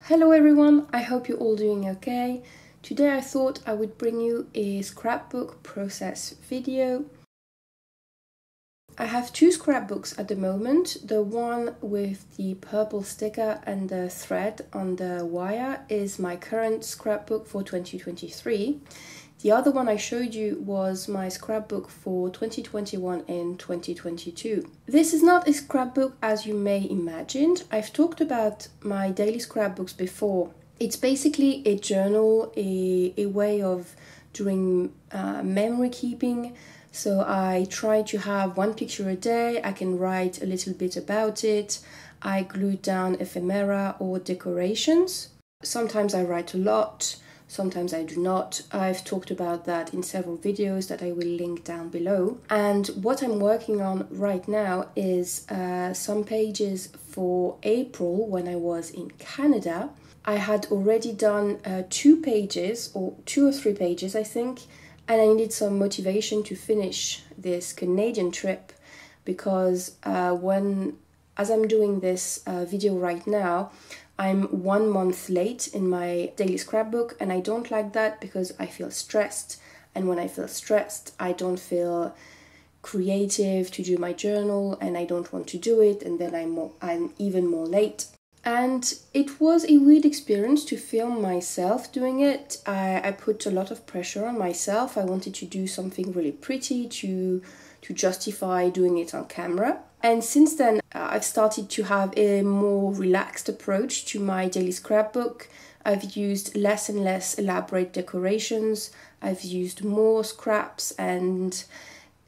Hello everyone, I hope you're all doing okay. Today I thought I would bring you a scrapbook process video. I have two scrapbooks at the moment. The one with the purple sticker and the thread on the wire is my current scrapbook for 2023. The other one I showed you was my scrapbook for 2021 and 2022. This is not a scrapbook as you may imagine. I've talked about my daily scrapbooks before. It's basically a journal, a way of doing memory keeping. So I try to have one picture a day. I can write a little bit about it. I glue down ephemera or decorations. Sometimes I write a lot. Sometimes I do not. I've talked about that in several videos that I will link down below. And what I'm working on right now is some pages for April when I was in Canada. I had already done 2 pages, or 2 or 3 pages I think, and I needed some motivation to finish this Canadian trip because as I'm doing this video right now, I'm 1 month late in my daily scrapbook, and I don't like that because I feel stressed, and when I feel stressed I don't feel creative to do my journal and I don't want to do it, and then I'm even more late. And it was a weird experience to film myself doing it. I put a lot of pressure on myself. I wanted to do something really pretty to justify doing it on camera. And since then, I've started to have a more relaxed approach to my daily scrapbook. I've used less and less elaborate decorations. I've used more scraps and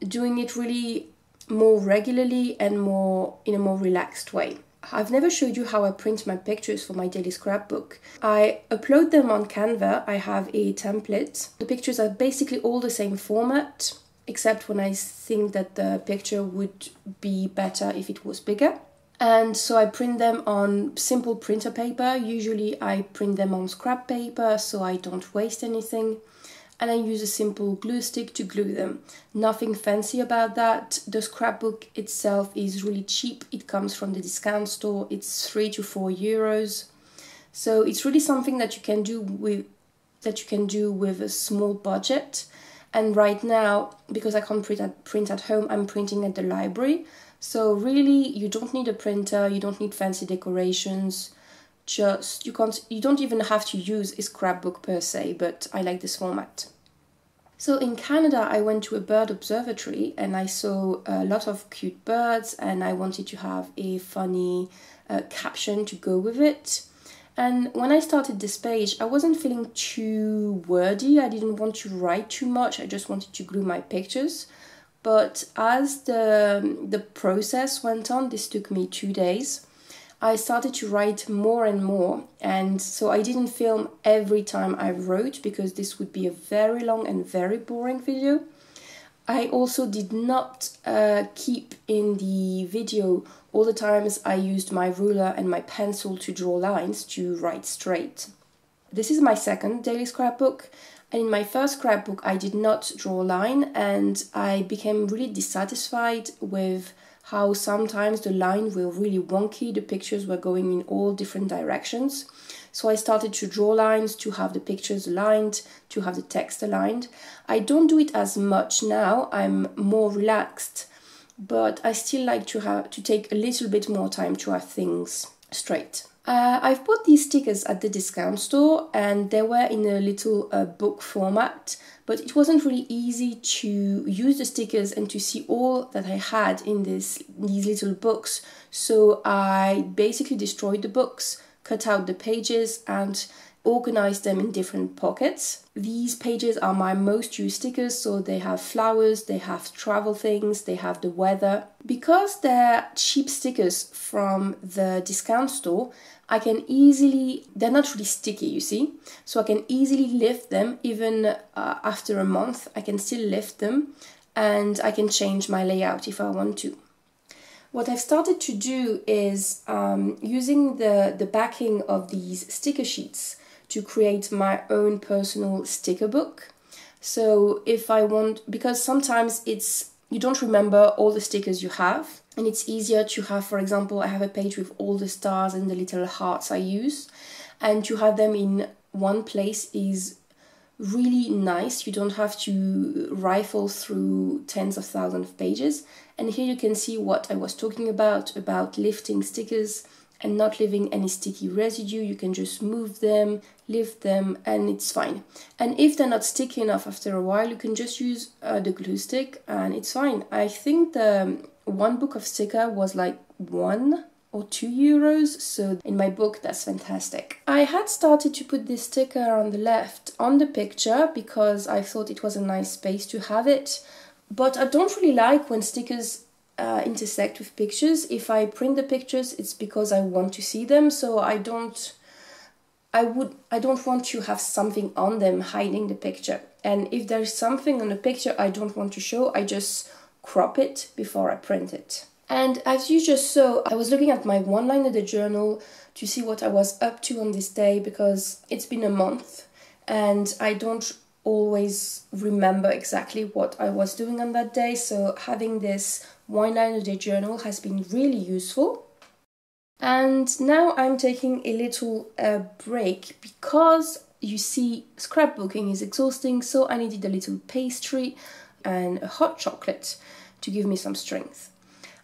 doing it really more regularly and in a more relaxed way. I've never showed you how I print my pictures for my daily scrapbook. I upload them on Canva. I have a template. The pictures are basically all the same format, except when I think that the picture would be better if it was bigger. And so I print them on simple printer paper. Usually I print them on scrap paper so I don't waste anything. And I use a simple glue stick to glue them. Nothing fancy about that. The scrapbook itself is really cheap. It comes from the discount store. It's 3 to 4 euros. So it's really something that you can do with a small budget. And right now, because I can't print at home, I'm printing at the library. So really, you don't need a printer, you don't need fancy decorations. You don't even have to use a scrapbook per se, but I like this format. So in Canada, I went to a bird observatory and I saw a lot of cute birds, and I wanted to have a funny caption to go with it. And when I started this page, I wasn't feeling too wordy. I didn't want to write too much. I just wanted to glue my pictures. But as the process went on, this took me 2 days, I started to write more and more. And so I didn't film every time I wrote because this would be a very long and very boring video. I also did not keep in the video all the times I used my ruler and my pencil to draw lines to write straight. This is my second daily scrapbook, and in my first scrapbook I did not draw a line, and I became really dissatisfied with how sometimes the line were really wonky, the pictures were going in all different directions. So I started to draw lines to have the pictures aligned, to have the text aligned. I don't do it as much now, I'm more relaxed, but I still like to take a little bit more time to have things straight. I've bought these stickers at the discount store, and they were in a little book format, but it wasn't really easy to use the stickers and to see all that I had in these little books. So I basically destroyed the books, cut out the pages and organized them in different pockets. These pages are my most used stickers, so they have flowers, they have travel things, they have the weather. Because they're cheap stickers from the discount store, they're not really sticky, you see, so I can easily lift them. Even after a month I can still lift them, and I can change my layout if I want to. What I've started to do is using the backing of these sticker sheets to create my own personal sticker book. So because sometimes you don't remember all the stickers you have, and it's easier to have, for example, I have a page with all the stars and the little hearts I use, and to have them in one place is really nice. You don't have to rifle through tens of thousands of pages. And here you can see what I was talking about lifting stickers and not leaving any sticky residue. You can just move them, lift them, and it's fine. And if they're not sticky enough after a while, you can just use the glue stick and it's fine. I think the one book of sticker was like €1 or €2, so in my book that's fantastic. I had started to put this sticker on the left on the picture because I thought it was a nice space to have it, but I don't really like when stickers intersect with pictures. If I print the pictures, it's because I want to see them, so I don't want to have something on them hiding the picture. And if there's something on the picture I don't want to show, I just crop it before I print it. And as you just saw, I was looking at my one-liner journal to see what I was up to on this day, because it's been a month and I don't always remember exactly what I was doing on that day. So having this one-liner journal has been really useful. And now I'm taking a little break because you see scrapbooking is exhausting, so I needed a little pastry and a hot chocolate to give me some strength.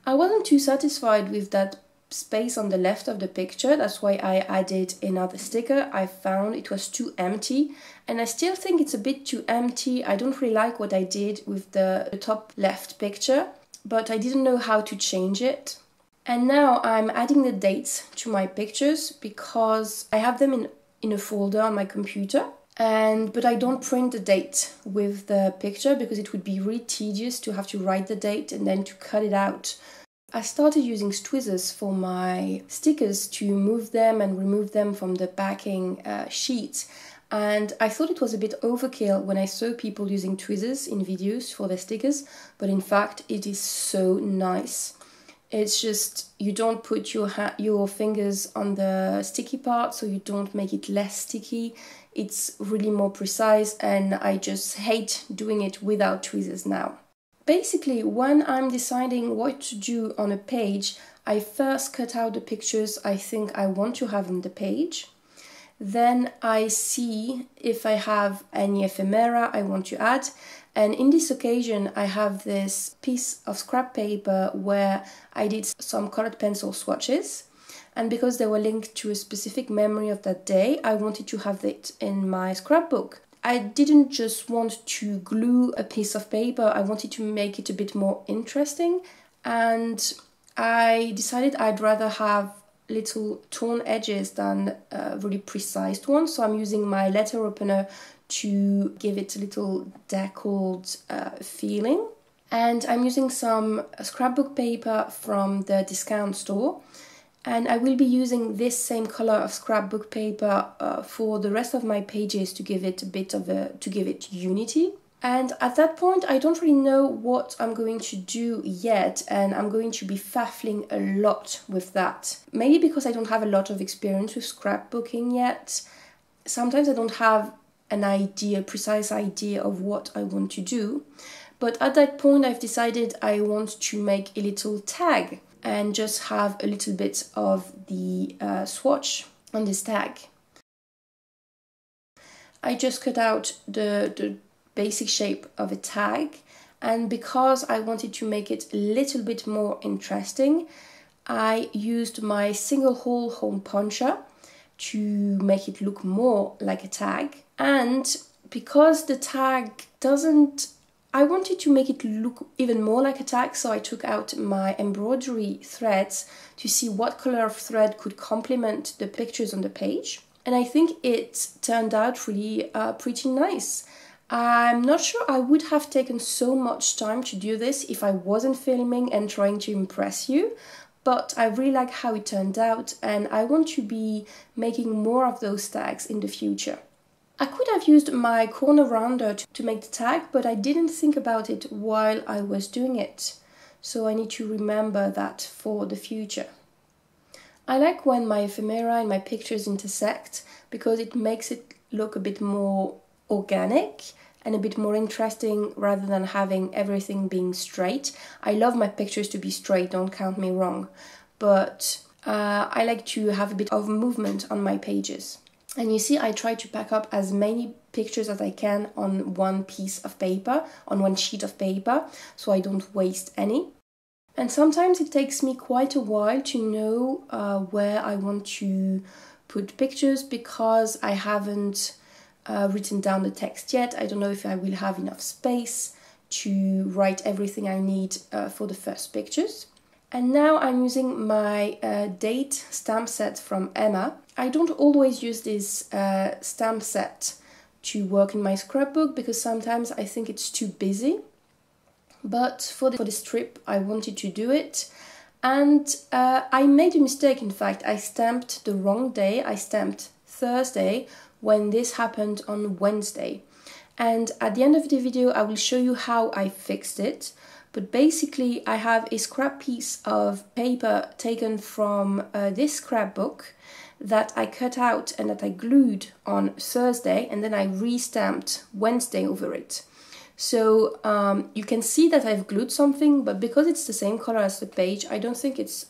I wasn't too satisfied with that space on the left of the picture, that's why I added another sticker. I found it was too empty, and I still think it's a bit too empty. I don't really like what I did with the top left picture, but I didn't know how to change it. And now I'm adding the dates to my pictures because I have them in a folder on my computer. But I don't print the date with the picture because it would be really tedious to have to write the date and then to cut it out. I started using tweezers for my stickers to move them and remove them from the backing sheet. And I thought it was a bit overkill when I saw people using tweezers in videos for their stickers, but in fact it is so nice. It's just you don't put your fingers on the sticky part, so you don't make it less sticky. It's really more precise, and I just hate doing it without tweezers now. Basically, when I'm deciding what to do on a page, I first cut out the pictures I think I want to have on the page. Then I see if I have any ephemera I want to add. And in this occasion, I have this piece of scrap paper where I did some colored pencil swatches. And because they were linked to a specific memory of that day, I wanted to have it in my scrapbook. I didn't just want to glue a piece of paper, I wanted to make it a bit more interesting. And I decided I'd rather have little torn edges than really precise ones. So I'm using my letter opener to give it a little deckled feeling. And I'm using some scrapbook paper from the discount store. And I will be using this same color of scrapbook paper for the rest of my pages to give it a bit of to give it unity. And at that point, I don't really know what I'm going to do yet, and I'm going to be faffling a lot with that. Maybe because I don't have a lot of experience with scrapbooking yet. Sometimes I don't have a precise idea of what I want to do. But at that point, I've decided I want to make a little tag and just have a little bit of the swatch on this tag. I just cut out the basic shape of a tag, and because I wanted to make it a little bit more interesting, I used my single hole puncher to make it look more like a tag. And because the tag I wanted to make it look even more like a tag, so I took out my embroidery threads to see what color of thread could complement the pictures on the page. And I think it turned out really pretty nice. I'm not sure I would have taken so much time to do this if I wasn't filming and trying to impress you, but I really like how it turned out, and I want to be making more of those tags in the future. I could have used my corner rounder to make the tag, but I didn't think about it while I was doing it. So I need to remember that for the future. I like when my ephemera and my pictures intersect because it makes it look a bit more organic and a bit more interesting rather than having everything being straight. I love my pictures to be straight, don't count me wrong. But I like to have a bit of movement on my pages. And you see, I try to pack up as many pictures as I can on one piece of paper, on one sheet of paper, so I don't waste any. And sometimes it takes me quite a while to know where I want to put pictures because I haven't written down the text yet. I don't know if I will have enough space to write everything I need for the first pictures. And now I'm using my date stamp set from Emma. I don't always use this stamp set to work in my scrapbook because sometimes I think it's too busy. But for this trip I wanted to do it. And I made a mistake, in fact. I stamped the wrong day. I stamped Thursday when this happened on Wednesday. And at the end of the video I will show you how I fixed it. But basically I have a scrap piece of paper taken from this scrapbook that I cut out and that I glued on Thursday, and then I re-stamped Wednesday over it. So you can see that I've glued something, but because it's the same color as the page, I don't think it's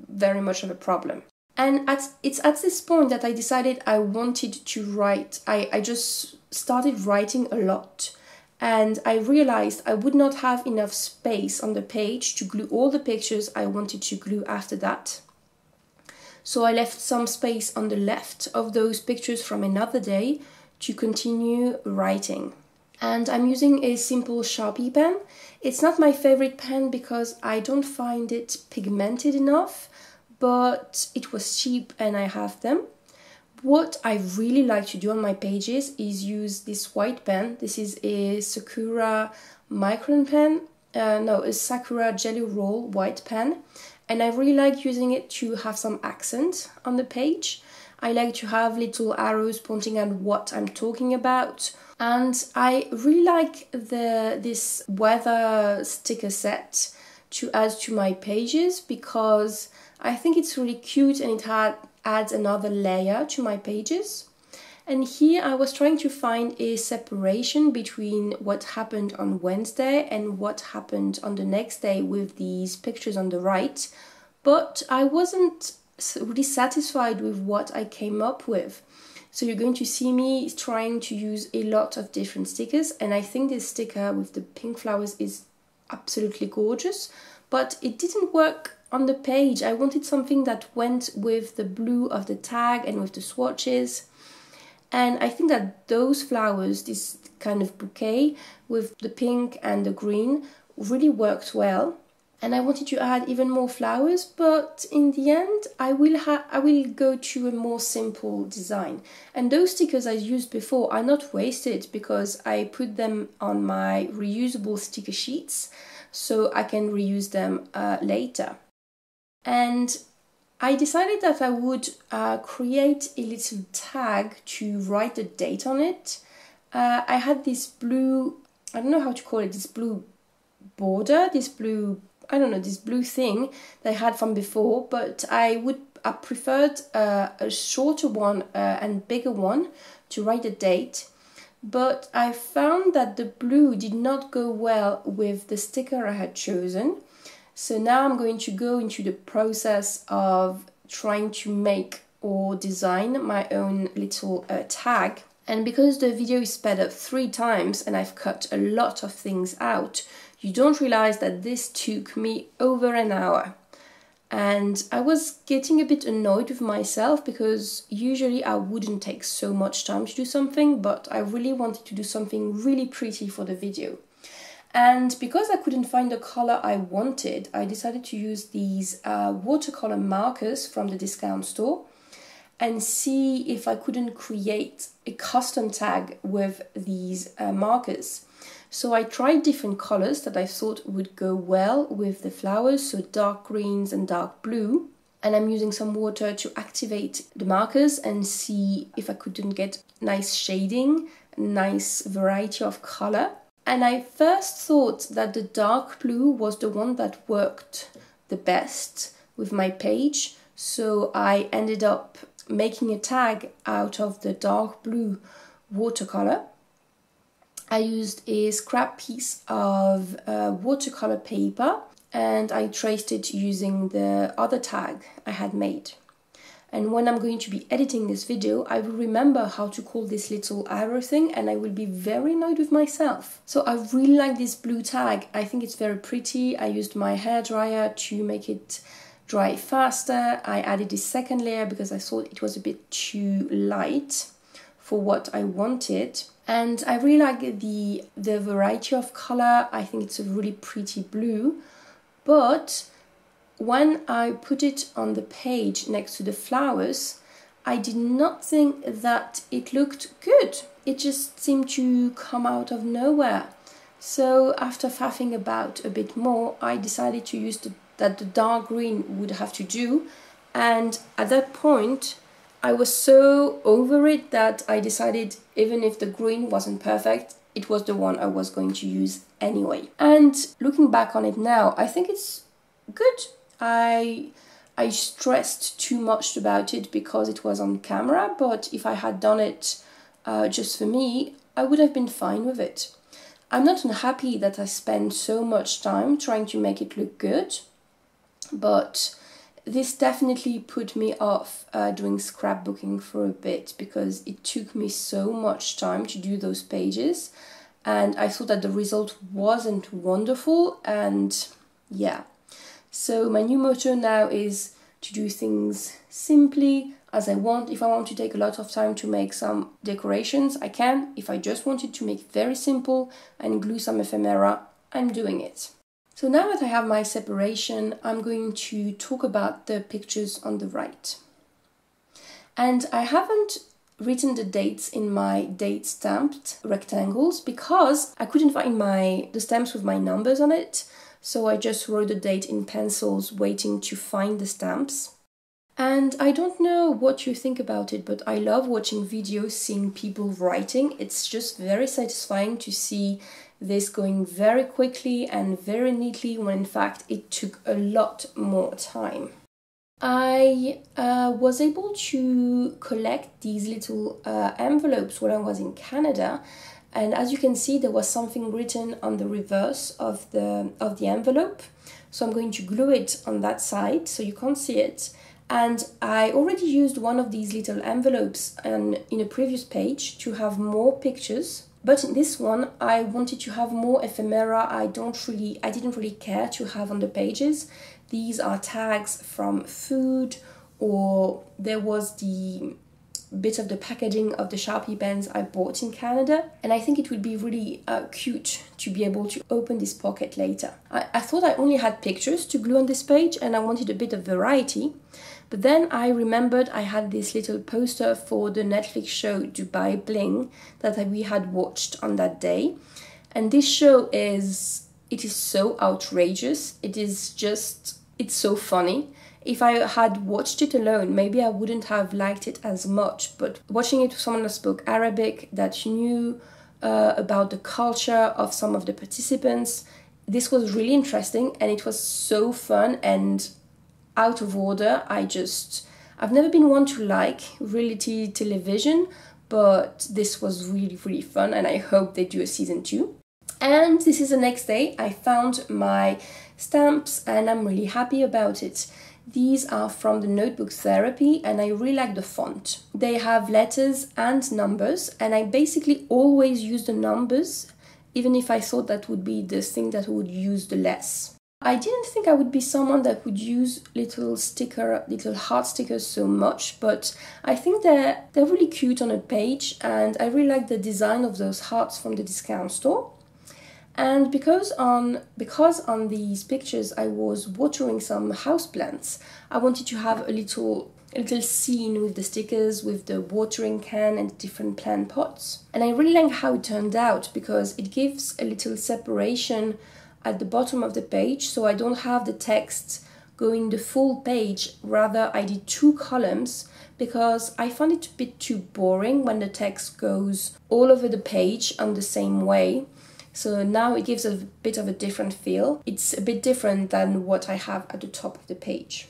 very much of a problem. And it's at this point that I decided I wanted to write. I just started writing a lot. And I realized I would not have enough space on the page to glue all the pictures I wanted to glue after that. So I left some space on the left of those pictures from another day to continue writing. And I'm using a simple Sharpie pen. It's not my favorite pen because I don't find it pigmented enough, but it was cheap and I have them. What I really like to do on my pages is use this white pen. This is a Sakura Micron pen, a Sakura Jelly Roll white pen. And I really like using it to have some accent on the page. I like to have little arrows pointing at what I'm talking about. And I really like this weather sticker set to add to my pages because I think it's really cute and it adds another layer to my pages. And here I was trying to find a separation between what happened on Wednesday and what happened on the next day with these pictures on the right, but I wasn't really satisfied with what I came up with. So you're going to see me trying to use a lot of different stickers, and I think this sticker with the pink flowers is absolutely gorgeous, but it didn't work on the page. I wanted something that went with the blue of the tag and with the swatches. And I think that those flowers, this kind of bouquet with the pink and the green, really worked well. And I wanted to add even more flowers, but in the end I will go to a more simple design. And those stickers I used before are not wasted because I put them on my reusable sticker sheets, so I can reuse them later. And I decided that I would create a little tag to write the date on it. I had this blue, I don't know how to call it, this blue border, this blue thing that I had from before, but I preferred a shorter one and bigger one to write the date. But I found that the blue did not go well with the sticker I had chosen. So now I'm going to go into the process of trying to make or design my own little tag. And because the video is sped up 3 times and I've cut a lot of things out, you don't realize that this took me over an hour. And I was getting a bit annoyed with myself because usually I wouldn't take so much time to do something, but I really wanted to do something really pretty for the video. And because I couldn't find the color I wanted, I decided to use these watercolor markers from the discount store and see if I couldn't create a custom tag with these markers. So I tried different colors that I thought would go well with the flowers, so dark greens and dark blue. And I'm using some water to activate the markers and see if I couldn't get nice shading, nice variety of color. And I first thought that the dark blue was the one that worked the best with my page. So I ended up making a tag out of the dark blue watercolor. I used a scrap piece of watercolor paper and I traced it using the other tag I had made. and when I'm going to be editing this video, I will remember how to call this little arrow thing, and I will be very annoyed with myself. So I really like this blue tag. I think it's very pretty. I used my hairdryer to make it dry faster. I added this second layer because I thought it was a bit too light for what I wanted. And I really like the variety of color. I think it's a really pretty blue. But when I put it on the page next to the flowers, I did not think that it looked good. It just seemed to come out of nowhere. So after faffing about a bit more, I decided to use that the dark green would have to do. And at that point, I was so over it that I decided, even if the green wasn't perfect, it was the one I was going to use anyway. And looking back on it now, I think it's good. I stressed too much about it because it was on camera, but if I had done it just for me, I would have been fine with it. I'm not unhappy that I spent so much time trying to make it look good, but this definitely put me off doing scrapbooking for a bit because it took me so much time to do those pages, and I thought that the result wasn't wonderful. And yeah, so my new motto now is to do things simply as I want. If I want to take a lot of time to make some decorations, I can. If I just wanted to make it very simple and glue some ephemera, I'm doing it. So now that I have my separation, I'm going to talk about the pictures on the right. And I haven't written the dates in my date stamped rectangles because I couldn't find the stamps with my numbers on it. So I just wrote the date in pencils, waiting to find the stamps. And I don't know what you think about it, but I love watching videos, seeing people writing. It's just very satisfying to see this going very quickly and very neatly when in fact it took a lot more time. I was able to collect these little envelopes when I was in Canada, and as you can see there was something written on the reverse of the envelope, so I'm going to glue it on that side so you can't see it. And I already used one of these little envelopes in a previous page to have more pictures. But in this one, I wanted to have more ephemera. I didn't really care to have on the pages. These are tags from food, or there was the bit of the packaging of the Sharpie pens I bought in Canada. And I think it would be really cute to be able to open this pocket later. I thought I only had pictures to glue on this page and I wanted a bit of variety. But then I remembered I had this little poster for the Netflix show Dubai Bling that we had watched on that day. And this show is so outrageous. It's so funny. If I had watched it alone, maybe I wouldn't have liked it as much. But watching it with someone that spoke Arabic, that knew about the culture of some of the participants, this was really interesting and it was so fun and out of order. I've never been one to like reality television, but this was really, really fun and I hope they do a season 2. And this is the next day. I found my stamps and I'm really happy about it. These are from the Notebook Therapy and I really like the font. They have letters and numbers and I basically always use the numbers, even if I thought that would be the thing that I would use the less. I didn't think I would be someone that would use little heart stickers so much, but I think they're really cute on a page and I really like the design of those hearts from the discount store. And because on these pictures I was watering some houseplants, I wanted to have a little scene with the stickers, with the watering can and different plant pots. And I really like how it turned out because it gives a little separation at the bottom of the page, so I don't have the text going the full page. Rather, I did 2 columns because I found it a bit too boring when the text goes all over the page on the same way. So now it gives a bit of a different feel. It's a bit different than what I have at the top of the page.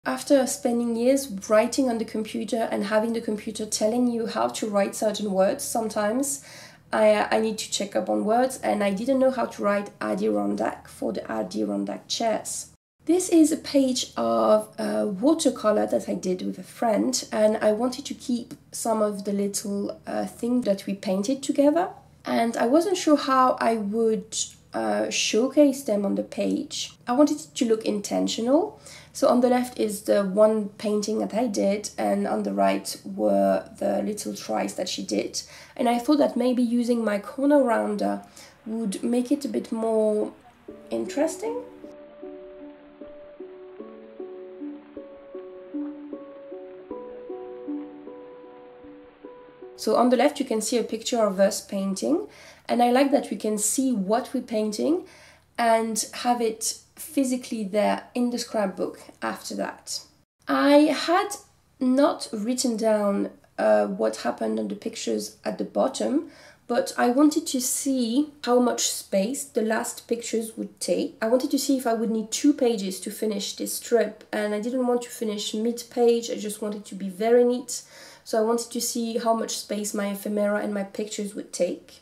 After spending years writing on the computer and having the computer telling you how to write certain words, sometimes I need to check up on words, and I didn't know how to write Adirondack for the Adirondack chairs. This is a page of watercolor that I did with a friend, and I wanted to keep some of the little things that we painted together. And I wasn't sure how I would showcase them on the page. I wanted it to look intentional. So on the left is the one painting that I did, and on the right were the little tries that she did. And I thought that maybe using my corner rounder would make it a bit more interesting. So on the left you can see a picture of us painting, and I like that we can see what we're painting and have it physically there in the scrapbook after that. I had not written down what happened on the pictures at the bottom, but I wanted to see how much space the last pictures would take. I wanted to see if I would need 2 pages to finish this strip, and I didn't want to finish mid-page, I just wanted to be very neat. So I wanted to see how much space my ephemera and my pictures would take.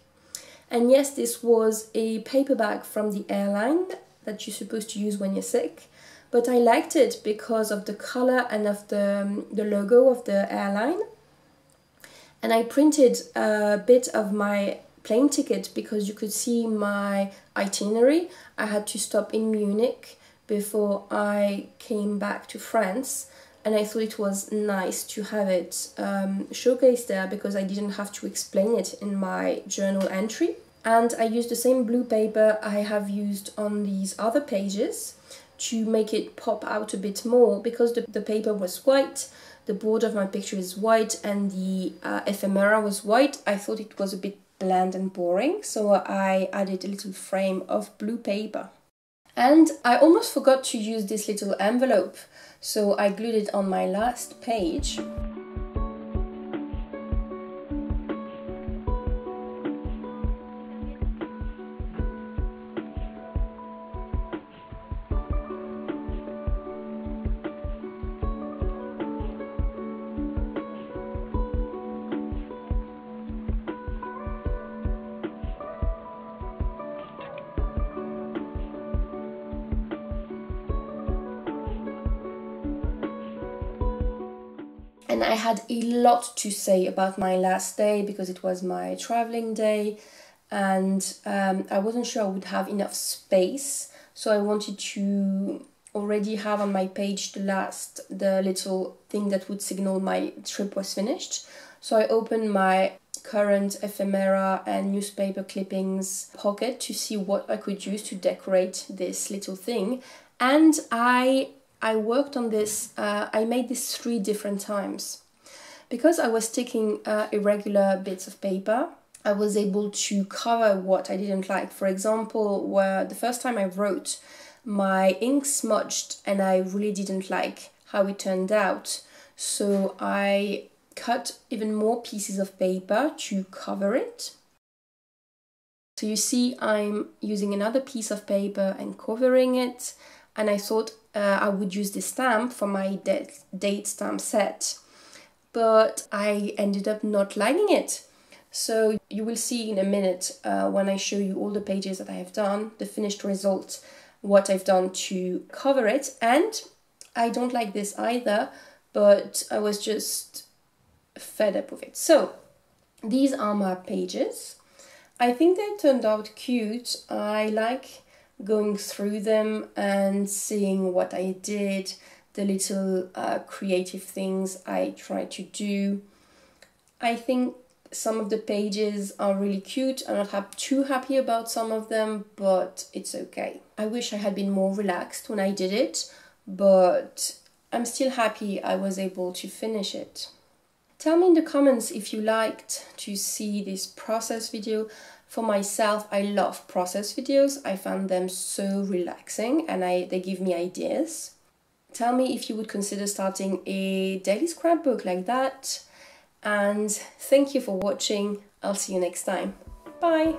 And yes, this was a paper bag from the airline that you're supposed to use when you're sick. But I liked it because of the color and of the logo of the airline. And I printed a bit of my plane ticket because you could see my itinerary. I had to stop in Munich before I came back to France. And I thought it was nice to have it showcased there because I didn't have to explain it in my journal entry. And I used the same blue paper I have used on these other pages to make it pop out a bit more, because the paper was white, the border of my picture is white, and the ephemera was white. I thought it was a bit bland and boring, so I added a little frame of blue paper. And I almost forgot to use this little envelope, so I glued it on my last page. And I had a lot to say about my last day because it was my traveling day, and I wasn't sure I would have enough space, so I wanted to already have on my page the little thing that would signal my trip was finished. So I opened my current ephemera and newspaper clippings pocket to see what I could use to decorate this little thing, and I worked on this, I made this 3 different times. Because I was taking irregular bits of paper, I was able to cover what I didn't like. For example, where the first time I wrote, my ink smudged and I really didn't like how it turned out. So I cut even more pieces of paper to cover it. So you see I'm using another piece of paper and covering it, and I thought I would use this stamp for my date stamp set, but I ended up not liking it. So you will see in a minute when I show you all the pages that I have done, the finished result, what I've done to cover it. And I don't like this either, but I was just fed up with it. So these are my pages. I think they turned out cute. I like going through them and seeing what I did, the little creative things I tried to do. I think some of the pages are really cute. I'm not too happy about some of them, but it's okay. I wish I had been more relaxed when I did it, but I'm still happy I was able to finish it. Tell me in the comments if you liked to see this process video. For myself, I love process videos. I found them so relaxing and they give me ideas. Tell me if you would consider starting a daily scrapbook like that. And thank you for watching. I'll see you next time. Bye!